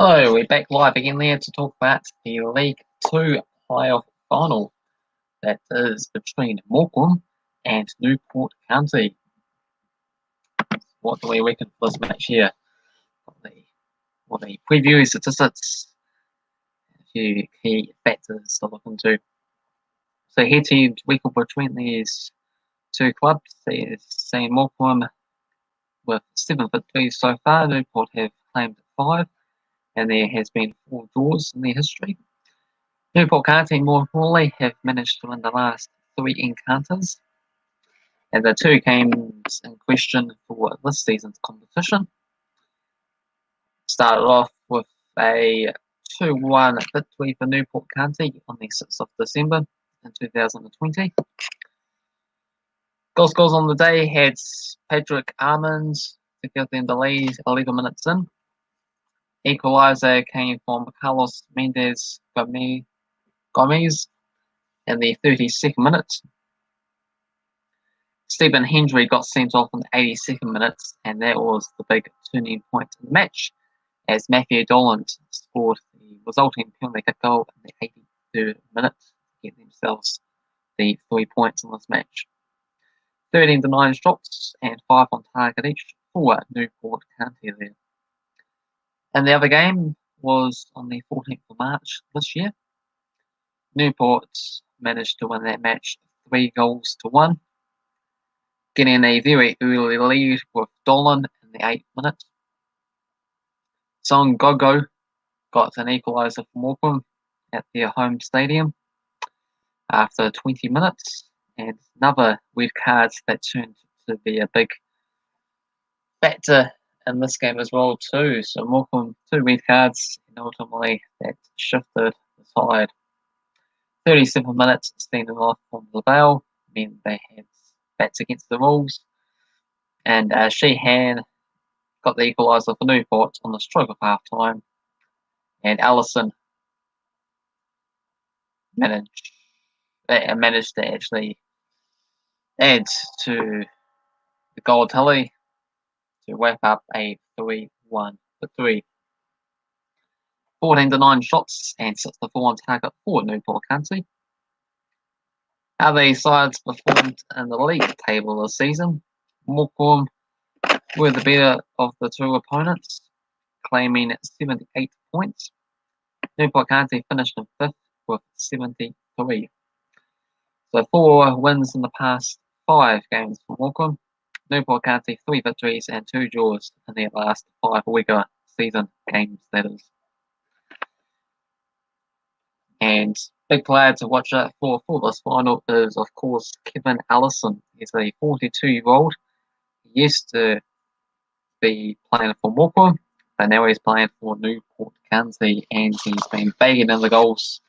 Hello, we're back live again there to talk about the League 2 playoff final that is between Morecambe and Newport County. What do we reckon for this match here? The preview statistics, a few key factors to look into. So head-to-head record between these two clubs is seeing Morecambe with 7 victories so far. Newport have claimed 5, and there has been 4 draws in their history. Newport County, more importantly, have managed to win the last 3 encounters, and the 2 games in question for this season's competition started off with a 2-1 victory for Newport County on the 6th of December in 2020. Goals on the day had Patrick Armand to give them the lead 11 minutes in. Equaliser came from Carlos Mendes Gomez in the 32nd minute. Stephen Hendry got sent off in the 82nd minute, and that was the big turning point in the match, as Matthew Dolan scored the resulting penalty kick goal in the 83rd minute to get themselves the 3 points in this match. 13 denied shots and 5 on target each for Newport County there. And the other game was on the 14th of March this year. Newport managed to win that match 3-1, getting a very early lead with Dolan in the 8th minute. Song Gogo got an equaliser for Morecambe at their home stadium after 20 minutes, and another red card that turned to be a big factor in this game as well too. So Morecambe, 2 red cards, and ultimately that shifted the tide. 37 minutes standing off from the bail meant they had bats against the rules, and Sheehan got the equaliser for Newport on the stroke of half time, and Allison managed to actually add to the goal tally to wrap up a 3-1 victory. 14 denied shots and 64 on target for Newport County. How these sides performed in the league table this season, Morecambe were the better of the 2 opponents, claiming 78 points. Newport County finished in 5th with 73. So 4 wins in the past 5 games for Morecambe. Newport County 3 victories and 2 draws in their last 5 regular season games, that is. And big player to watch out for this final is, of course, Kevin Allison. He's a 42-year-old. He used to be playing for Morecambe, but now he's playing for Newport County, and he's been bagging in the goals,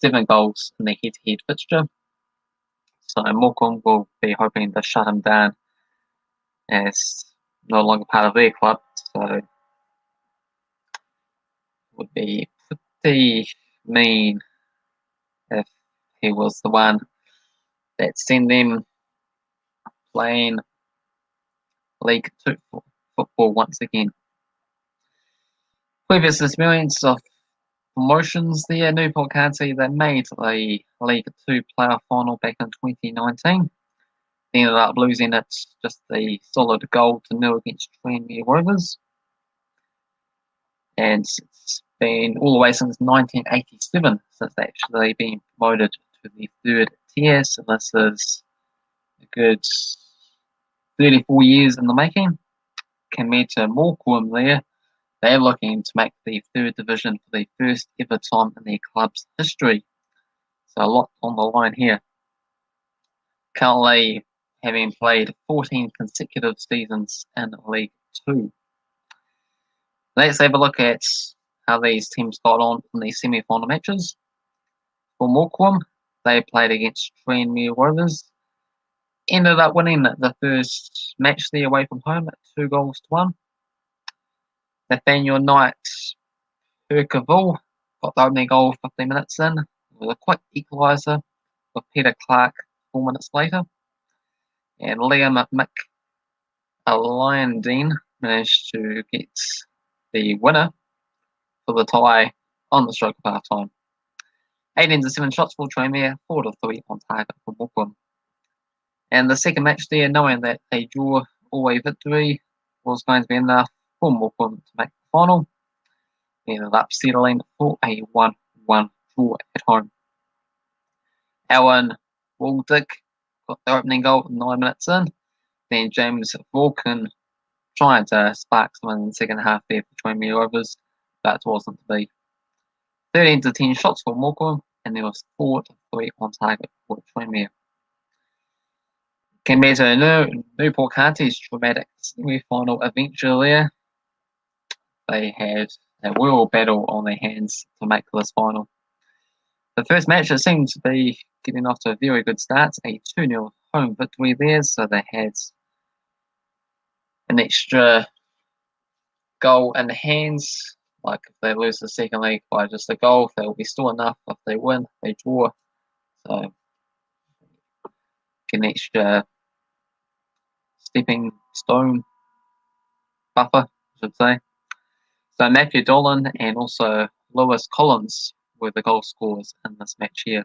7 goals in the head-to-head fixture. So Morecambe will be hoping to shut him down as no longer part of their club. So it would be pretty mean if he was the one that sent them playing League 2 football once again. Previous experience of promotions there, Newport County, they made the League 2 playoff final back in 2019. They ended up losing it just a solid goal to nil against Tranmere Rovers. And it's been all the way since 1987 since they actually been promoted to the 3rd tier. So this is a good 34 years in the making. Compared to Morecambe there, they're looking to make the 3rd division for the first ever time in their club's history. So a lot on the line here. Currently having played 14 consecutive seasons in League 2. Let's have a look at how these teams got on in the semi-final matches. For Morecambe, they played against Tranmere Rovers. Ended up winning the first match there away from home at 2-1. Nathaniel Knight Percival got the opening goal 15 minutes in with a quick equaliser with Peter Clark 4 minutes later. And Liam McAlyndine managed to get the winner for the tie on the stroke of half time. 18 to 7 shots for Tranmere, 4 to 3 on target for Morecambe. And the second match there, knowing that a draw away victory was going to be enough for Morecambe to make the final, they ended up settling for a 1-1 draw at home. Alan Waldick got the opening goal 9 minutes in. Then James Vulcan trying to spark someone in the second half there for Tranmere Rovers, but wasn't to be. 13 to 10 shots for Morecambe, and there was 4 to 3 on target for Tranmere. Compared to Newport County's dramatic semi-final adventure there, they had a real battle on their hands to make this final. The first match, it seemed to be getting off to a very good start, a 2-0 home victory there, so they had an extra goal in the hands. Like if they lose the second leg by just a goal, they'll be still enough. If they win, they draw. So get an extra stepping stone buffer, I should say. So Matthew Dolan and also Lewis Collins were the goal scorers in this match here.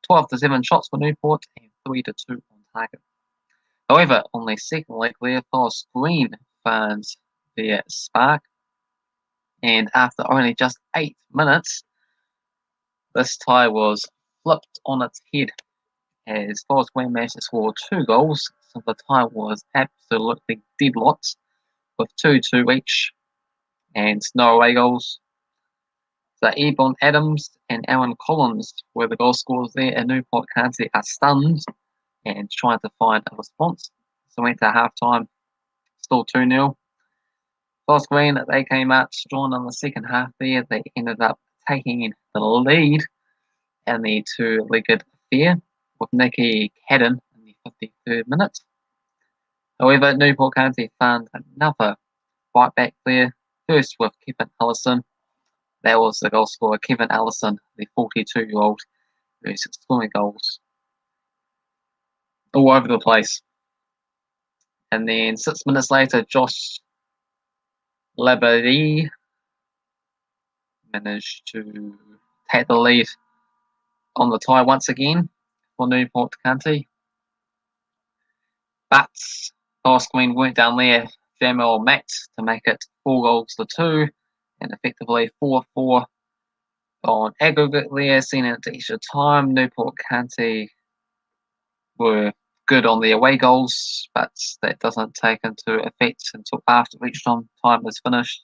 12 to 7 shots for Newport and 3 to 2 on target. However, on the second leg there, Forest Green found their spark, and after only just 8 minutes, this tie was flipped on its head as Forest Green managed to score 2 goals, so the tie was absolutely deadlocked with 2-2 each and no away goals. So Ebon Adams and Aaron Collins were the goal scorers there, and Newport County are stunned and trying to find a response. So went to half time, still 2-0. Forest Green, they came out strong in the second half there. They ended up taking the lead in the 2-legged affair with Nicky Cadden in the 53rd minute. However, Newport County found another fight back there, first with Kevin Allison. That was the goal scorer, Kevin Allison, the 42-year-old, who's scoring goals all over the place. And then 6 minutes later, Josh Labadie managed to take the lead on the tie once again for Newport County. But Forest Green weren't down there. Jamal Matt to make it 4 goals to 2 and effectively 4-4 on aggregate there, seen it to extra time. Newport County were good on the away goals, but that doesn't take into effect until after extra time is finished.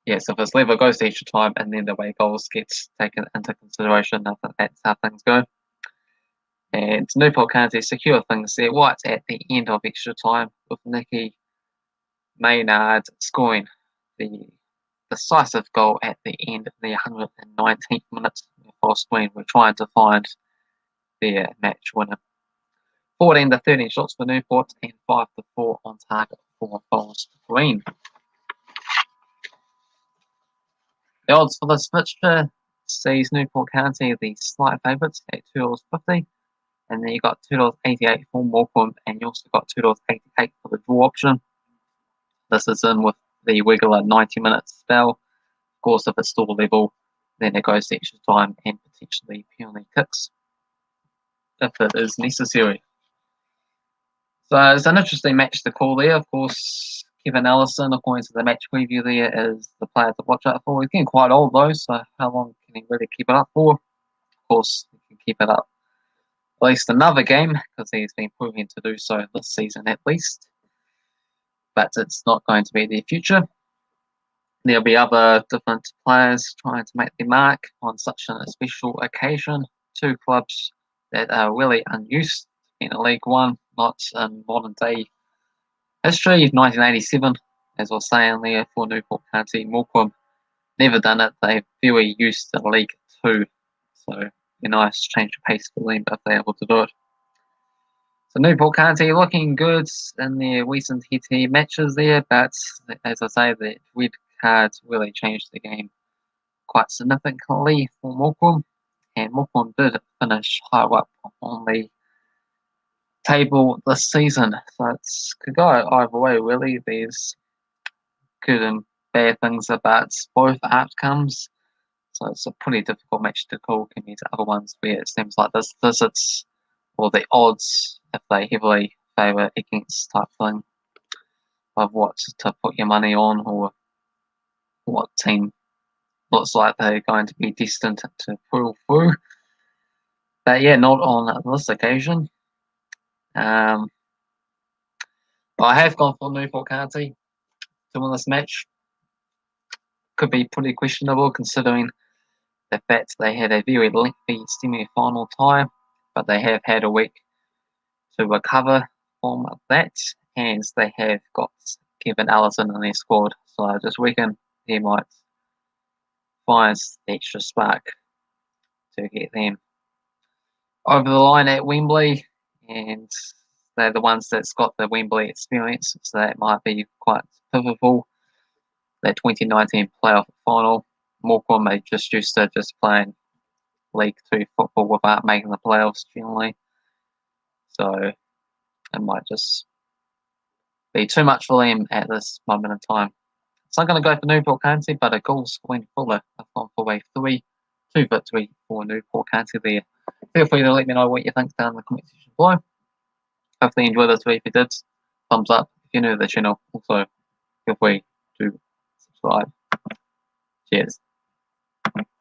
Yes, if it's level goes to extra time and then the away goals gets taken into consideration, I think that's how things go. And Newport County secure things there right at the end of extra time with Nicky Maynard scoring the decisive goal at the end of the 119th minute. Forest Green were trying to find their match winner. 14 to 13 shots for Newport and 5 to 4 on target for Forest Green. The odds for this fixture sees Newport County the slight favourites at $2.50, and then you got $2.88 for Morecambe, and you also got $2.88 for the draw option. This is in with the regular 90-minute spell. Of course, if it's still level, then it goes to extra time and potentially penalty kicks if it is necessary. So it's an interesting match to call there. Of course, Kevin Allison, according to the match preview there, is the player to watch out for. He's getting quite old though, so how long can he really keep it up for? Of course, he can keep it up at least another game, because he's been proving to do so this season at least. But it's not going to be their future. There'll be other different players trying to make their mark on such a special occasion. 2 clubs that are really unused in League One, not in modern day history. 1987, as I was saying there, for Newport County. Morecambe never done it. They're very used to League 2. So a nice change of pace for them if they're able to do it. So Newport County looking good in their recent head-to-head matches there, but as I say, the red cards really changed the game quite significantly for Morecambe, and Morecambe did finish high up on the table this season, so it could go either way really. There's good and bad things about both outcomes. So it's a pretty difficult match to call compared to other ones where it seems like this it's or the odds if they heavily favour against type thing of what to put your money on or what team looks like they're going to be destined to pull through. But yeah, not on this occasion. But I have gone for Newport County to win this match. Could be pretty questionable considering the fact they had a very lengthy semi-final tie, but they have had a week to recover from that, and they have got Kevin Allison in their squad, so I just reckon he might find the extra spark to get them over the line at Wembley, and they're the ones that's got the Wembley experience, so that might be quite pivotal. That 2019 playoff final, Morecambe are just used to just playing League Two football without making the playoffs generally, so it might just be too much for them at this moment in time. So I'm going to go for Newport County, but a goal scoring fuller. I've gone for wave 3-2 victory for Newport County there. Feel free to let me know what you think down in the comment section below. Hopefully you enjoyed this video. If you did, thumbs up. If you're new to the channel, also feel free to subscribe. Cheers.